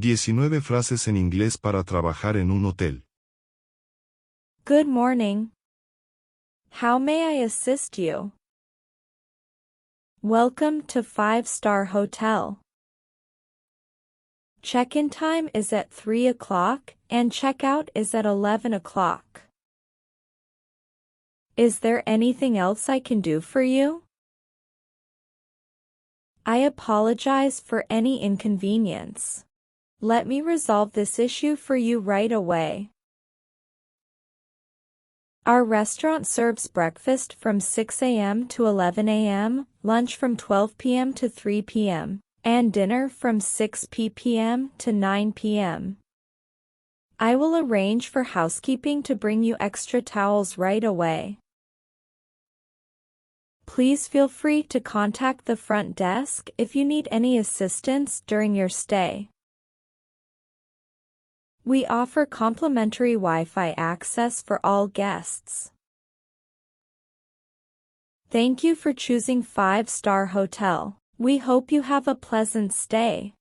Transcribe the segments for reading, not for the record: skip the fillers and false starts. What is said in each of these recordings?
19 frases en inglés para trabajar en un hotel. Good morning. How may I assist you? Welcome to 5-star hotel. Check-in time is at 3 o'clock and check-out is at 11 o'clock. Is there anything else I can do for you? I apologize for any inconvenience. Let me resolve this issue for you right away. Our restaurant serves breakfast from 6 a.m. to 11 a.m., lunch from 12 p.m. to 3 p.m., and dinner from 6 p.m. to 9 p.m. I will arrange for housekeeping to bring you extra towels right away. Please feel free to contact the front desk if you need any assistance during your stay. We offer complimentary Wi-Fi access for all guests. Thank you for choosing 5-star hotel. We hope you have a pleasant stay.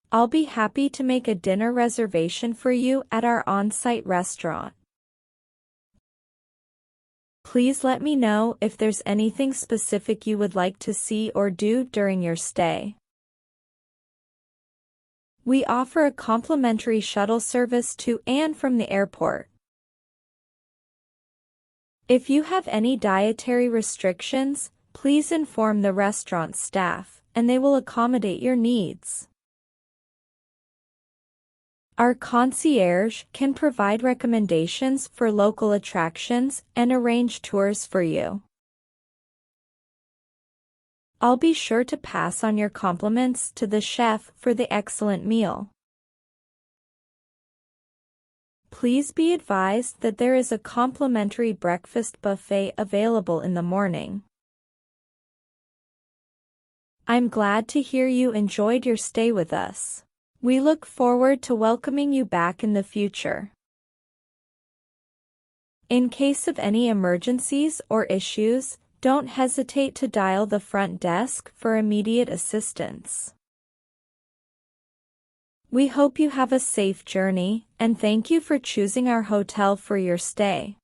I'll be happy to make a dinner reservation for you at our on-site restaurant. Please let me know if there's anything specific you would like to see or do during your stay. We offer a complimentary shuttle service to and from the airport. If you have any dietary restrictions, please inform the restaurant staff, and they will accommodate your needs. Our concierge can provide recommendations for local attractions and arrange tours for you. I'll be sure to pass on your compliments to the chef for the excellent meal. Please be advised that there is a complimentary breakfast buffet available in the morning. I'm glad to hear you enjoyed your stay with us. We look forward to welcoming you back in the future. In case of any emergencies or issues, don't hesitate to dial the front desk for immediate assistance. We hope you have a safe journey, and thank you for choosing our hotel for your stay.